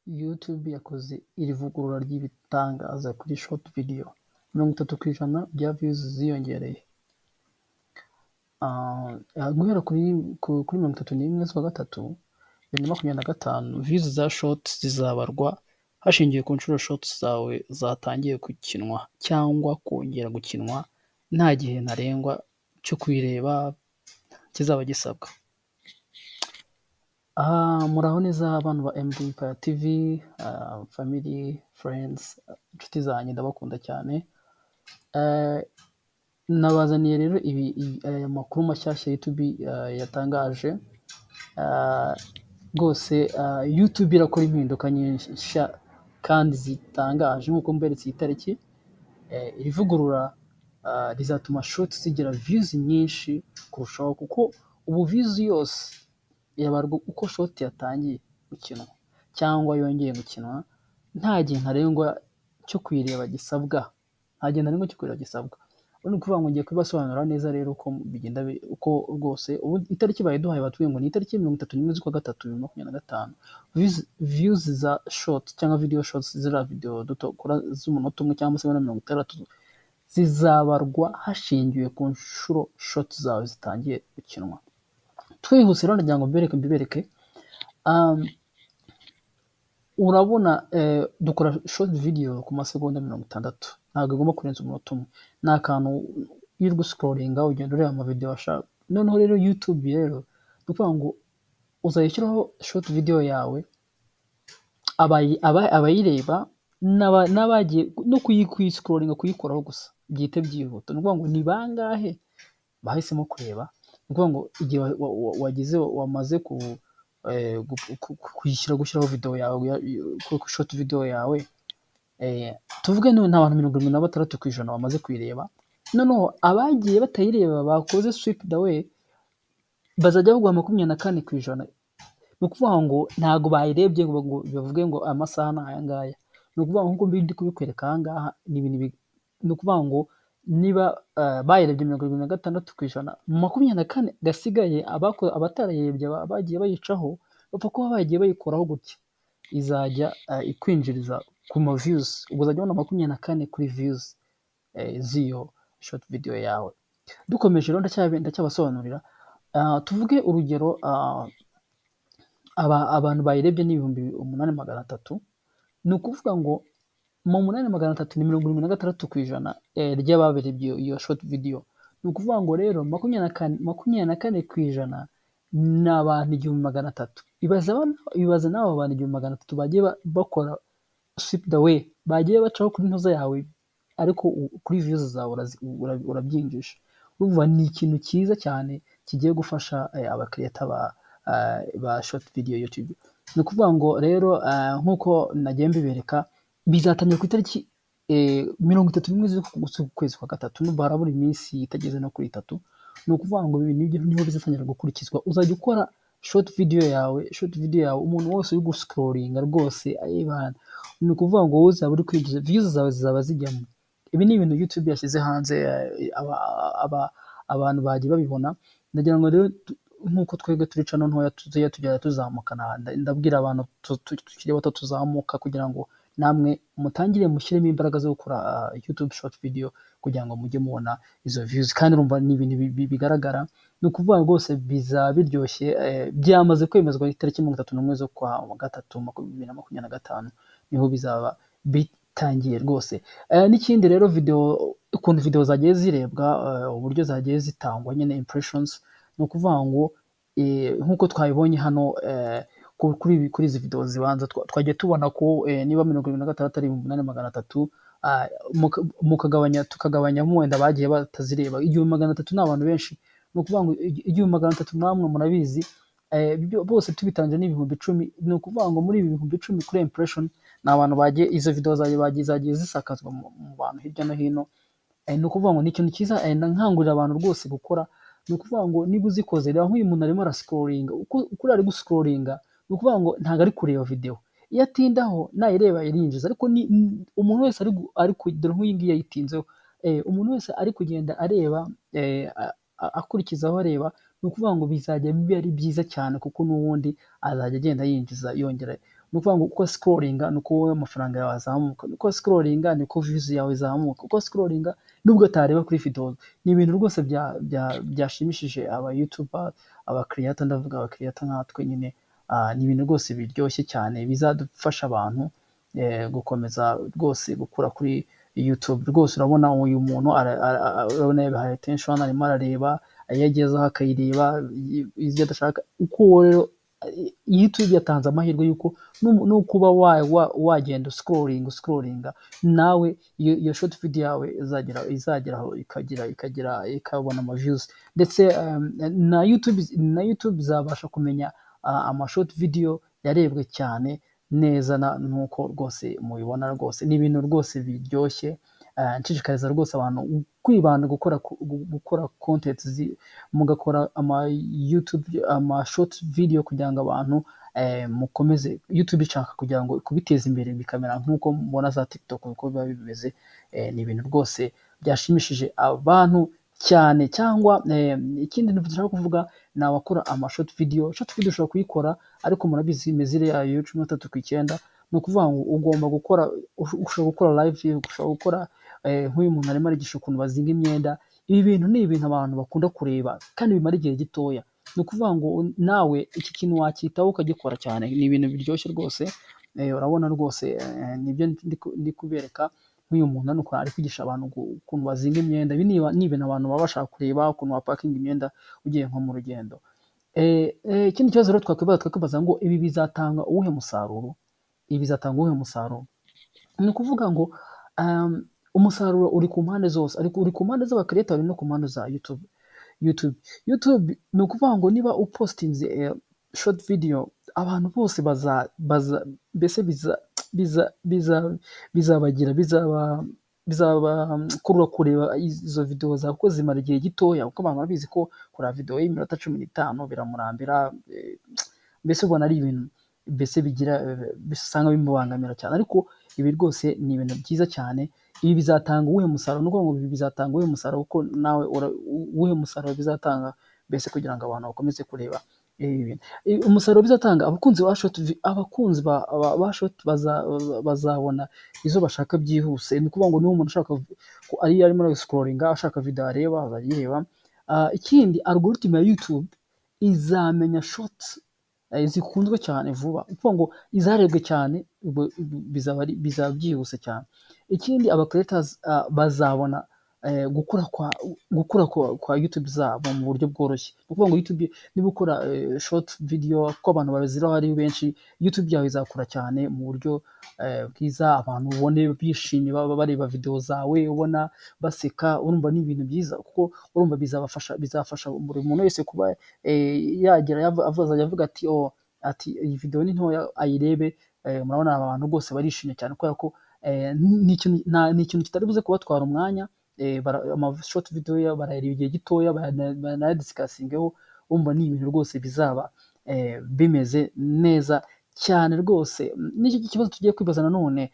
YouTube yakoze iri vugurura ry'ibitangaza kuri short video, 30% bya views ziyongereye. Guhera kuri 31 z'ukwa gatatu 2025 views za short zizabarwa hashingiwe ku nshuro shorts zawe zatangiye gukinwa cyangwa kongera gukinwa nta gihe ntarengwa cyo kuyireba kizaba gisabwa. Muraho neza abantu ba MD Empire TV, family, friends, inshuti zanjye ndabakunda cyane. Nabazaniye rero aya makuru mashyashya YouTube yatangaje. Rwose YouTube irakora impinduka nyinshi kandi zitangaje nk'uko mberetse iyi tariki. Iri vugurura rizatuma short zigira views nyinshi kurushaho, kuko ubu views yose yabarwa uko short yatangiye gukinwa cyangwa yongeye gukinwa nta gihe ntarengwa cyo kuyireba gisabwa. Ni ukuvuga ngo ngiye kubasobanurira neza rero uko bigenda, uko rwose ubu itariki bayiduhaye batuye ngo ni itariki 31 z'ukwa gatatu 2025. Views za short cyangwa video shorts zira video duto kora z'umunota umwe cyangwa se 60 zizabarwa hashingiwe ku nshuro short zawe zitangiye gukinwa. Twihuse rero ndagira ngo mbibereke. Urabona dukora short video ku masegonda 60, ntabwo igomba kurenza umunota umwe. Ni akantu iyo uri guscrollinga ugenda ureba ama video washaka. Noneho rero YouTube rero ni ukuvuga ngo uzayishyiraho short video yawe, abayireba n'abagiye no kuyiscrollinga kuyikoraho gusa byite byihuta. Ni ukuvuga ngo ni bangahe bahisemo kureba. Ni ukuvuga ngo igihe wagize wamaze gushyiraho video yawe, short video yawe, tuvuge none nta bantu 76% bamaze kuyireba. Noneho abagiye batayireba bakoze sweep the way bazajya bagwa 24%. Ni ukuvuga ngo ntago bayirebye ngo bavuge ngo amasaha ni aya ngaya. Ni ukuvuga ngo nk'uko ndi kubikwereka aha ngaha ni ibintu ni ukuvuga ngo niba bayirebye 26%, 24 gasigaye abatarayirebye bagiye bayicaho bapfa kuba bagiye bayikoraho gutya, izajya ikwinjiriza ku ma views. Ubwo uzajya ubona 24 kuri views z'iyo short video yawe. Dukomeje rero ndacyabasobanurira. Tuvuge urugero, abantu bayirebye ni 8,300. Ni ukuvuga ngo mu 8,300 ni 76% ry'ababirebye iyo short video. Ni ukuvuga ngo rero 24% ni abantu 1,300. Ibaza n'abo bantu 1,300 bagiye bakora sweep the way, bagiye bacaho kuri ntoza yawe ariko kuri views zawe urabyinjisha. Urumva ni ikintu cyiza cyane kigiye gufasha abakreator ba short video YouTube. Ni ukuvuga ngo rero nk'uko nagiye mbibereka bizatangira ku itariki 31 z'ukwezi kwa gatatu, n'ubwo harabura iminsi itageze no kuri 3. Ni ukuvuga ngo ibi niho bizatangira gukurikizwa. Uzajya ukora short video yawe umuntu wose uri guscrollinga rwose ayibana. Ni ukuvuga ngo wowe uzaba uri kwinjiza views zawe zizaba zijyamo. Ibi ni ibintu YouTube yashyize hanze, abantu bagiye babibona. Ndagira ngo rero nk'uko twebwe turi cano ntoya tujya tuzamukana, ndabwira abantu tukiri bato tuzamuka kugira ngo namwe mutangire mushyiremo imbaraga zo gukora YouTube short video kugira ngo mujye mubona izo views. Kandi urumva ni ibintu bigaragara. Ni ukuvuga rwose bizaba biryoshye. Byamaze kwemezwa itariki 31 zo kwa gatatu 2025 niho bizaba bitangiye rwose. N'ikindi rero ukuntu video zagiye zirebwa, uburyo zagiye zitangwa nyine impressions. Ni ukuvuga ngo nk'uko twabibonye hano kuri izi video zibanza twagiye tubona ko niba 76 ari 8,300, tukagabanyamo wenda bagiye batazireba 1,300 ni abantu benshi. Ni ukuvuga ngo 1,300 namwe murabizi, bose tubitanje ni 10,000. Ni ukuvuga ngo muri ibi 10,000 kuri impression ni abantu bagiye izo video zagiye zisakazwa mu bantu hirya no hino. Ni ukuvuga ngo ni ikintu cyiza, nkangurira abantu rwose gukora. Ni ukuvuga ngo niba uzikoze rero nk'uyu muntu arimo arascrollinga, uko ari guscrollinga ni ukuvuga ngo ntabwo ari kureba video. Iyo atindaho nayireba irinjiza, ariko ni umuntu wese ari dore nk'uyu ngiyi yayitinzeho. Umuntu wese ari kugenda areba akurikizaho areba. ni ukuvuga ngo bizajya biba ari byiza cyane kuko n'ubundi azajya agenda yinjiza yongera, ni ukuvuga ngo uko scrollinga ni uko wowe amafaranga yawe azamuka, uko scrollinga ni uko views yawe izamuka, uko scrollinga nubwo atareba kuri video. Ni ibintu rwose byashimishije aba YouTuber, aba creator, ndavuga aba creator nkatwe nyine. Ni ibintu rwose biryoshye cyane bizadufasha abantu gukomeza rwose gukura kuri YouTube. Rwose urabona uyu muntu urabona yabihaye attention, arimo arareba iyo agezeho akayireba ibyo adashaka. Uko rero YouTube yatanze amahirwe y'uko no kuba wagenda scrollinga nawe iyo short video yawe izageraho ikabona ama views, ndetse na YouTube izabasha kumenya ama short video yarebwe cyane neza nuko rwose mubibona. Rwose ni ibintu rwose biryoshye. Nshishikariza rwose abantu kwibanda gukora content, mugakora ama YouTube ama short video kugira ngo abantu mukomeze YouTube ishaka kugira ngo kubiteza imbere bikamera nk'uko mubona za TikTok uko biba bimeze. Ni ibintu rwose byashimishije abantu cyane. Cyangwa ikindi nshaka kuvuga ni abakora ama short video ushobora kuyikora, ariko murabizi imizire yayo 13:9. Ni ukuvuga ngo ugomba gukora, ushobora gukora live, ushobora gukora nk'uyu muntu arimo arigisha ukuntu bazinga imyenda. Ibi bintu ni ibintu abantu bakunda kureba kandi bimara igihe gitoya. Ni ukuvuga ngo nawe iki kintu wakitaho ukagikora cyane. Ni ibintu biryoshye rwose. Urabona rwose nibyo ndi kubereka. Nk'uyu muntu nuko ari kwigisha abantu ukuntu bazinga imyenda. Ibi ni ibintu abantu baba bashaka kureba, ukuntu wapakinga imyenda ugiye nko mu rugendo. Ikindi kibazo rero twakwibaza ngo ibi bizatanga uwuhe musaruro? Ibi bizatanga uwuhe musaruro? Ni ukuvuga ngo umusaruro uri ku mpande zose, ariko uri ku mpande z'abakreator no ku mpande za YouTube. Ni ukuvuga ngo niba upostinze short video, abantu bose mbese bizabakurura kureba izo video zawe kuko zimara igihe gitoya, kuko abantu babizi ko kureba video y'iminota 15 biramurambira. Mbese ubona ari ibintu mbese bisanga bimubangamira cyane. Ariko ibi rwose ni ibintu byiza cyane. Ibi bizatanga uwuhe musaruro? Nuko ngo ibi bizatanga uwuhe musaruro, kuko nawe uwuhe musaruro bizatanga mbese kugira ngo abantu bakomeze kureba umusaruro bizatanga? Abakunzi ba short bazabona izo bashaka byihuse. Ni ukuvuga ngo niba umuntu ashaka arimo scrollinga ashaka video areba azayireba. Ikindi algorithm ya YouTube izamenya shorts zikunzwe cyane vuba. Ni ukuvuga ngo izarebwe cyane bizaba byihuse cyane. Ikindi aba creators bazabona gukura kwa YouTube zabo mu buryo bworoshye. Ni ukuvuga ngo YouTube niba ukora short video ko abantu babiziraho ari benshi, YouTube yawe izakura cyane mu buryo bwiza. Abantu ubone bishimye bareba video zawe, ubona baseka. Urumva ni ibintu byiza kuko urumva bizafasha buri muntu wese kuba yagera avuga ati iyi video ni ntoya ayirebe. Murabona abantu bose barishimye cyane kubera ko ni ikintu kitari buze kubatwara umwanya. Ama short video barayireba igihe gitoya, banayadisikasingeho. Urumva ni ibintu rwose bizaba bimeze neza cyane rwose. N'iki kibazo tugiye kwibaza nanone,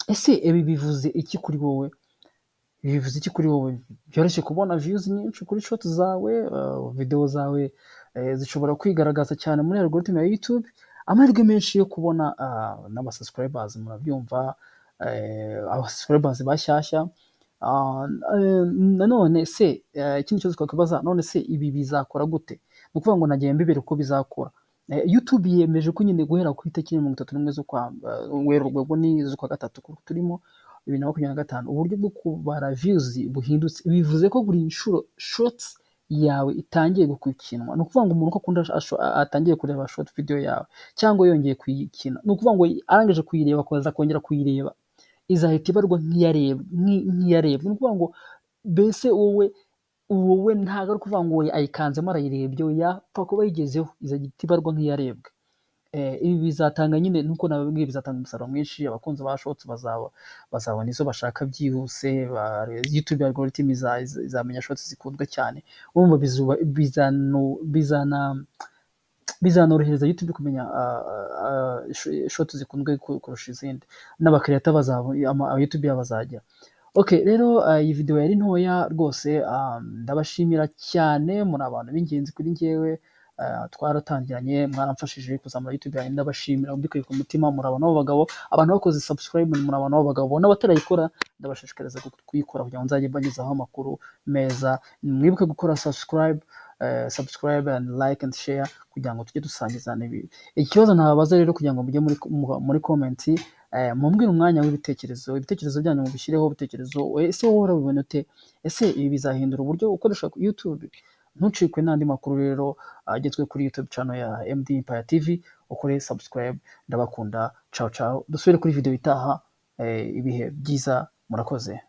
ese ibi bivuze iki kuri wowe? Bivuze iki kuri wowe? Byoroshye kubona views nyinshi kuri short zawe, video zawe zishobora kwigaragaza cyane muri algorithm ya YouTube. Amahirwe menshi yo kubona n'aba subscribers, murabyumva, aba subscribers bashyashya. Nanone se ikindi kibazo twakwibaza, none se ibi bizakora gute? Ni ukuvuga ngo nagiye mbibere uko bizakora. YouTube yemeje ko nyine guhera ku itariki 31 z'ukwa Werurwe n'iz'ukwa gatatu turimo 2025 uburyo bwo kubara views buhindutse. Bivuze ko buri nshuro shorts yawe itangiye gukinwa. Ni ukuvuga ngo umuntu ko akunda atangiye kureba short video yawe cyangwa yongeye kuyikina, ni ukuvuga ngo arangije kuyireba akaza kongera kuyireba, izahita ibarwa nk'iyarebwe. Ni ukuvuga ngo mbese wowe ntabwo ari ukuvuga ngo ayikanzemo arayirebye, yapfa kuba yigezeho izahita ibarwa nk'iyarebwe. Ibi bizatanga nyine nuko nababwiye, bizatanga umusaruro mwinshi. Abakunzi ba shorts bazabona izo bashaka byihuse. YouTube algorithm izamenya shorts zikunzwe cyane. Urumva bizanorohereza YouTube kumenya shorts zikunzwe kurusha izindi. N'abakreator YouTube bazajya Okay, rero iyi video yari ntoya rwose, ndabashimira cyane, muri abantu b'ingenzi kuri njyewe, twaratangiranye, mwaramfashije kuzamura YouTube yanjye, ndabashimira mbikuye ku mutima, muri abantu b'abagabo, abantu bakoze subscribe muri abantu b'abagabo, n'abatarayikora ndabashishikariza kuyikora kugira ngo nzajye mbagezaho amakuru meza. Mwibuke gukora subscribe and like and share kugira ngo tujye dusangizana ibi. Ikibazo nababaza rero kugira ngo mujye muri comment, mumbwire umwanya w'ibitekerezo, ibitekerezo byanyu mubishyireho ibitekerezo. Ese wowe urabibona ute? Ese ibi bizahindura uburyo ukoresha YouTube? Ntucikwe n'andi makuru rero agezwe kuri YouTube channel ya MD Empire TV, ukore subscribe. Ndabakunda, ciao ciao, dusubire kuri video itaha. Ibihe byiza, murakoze.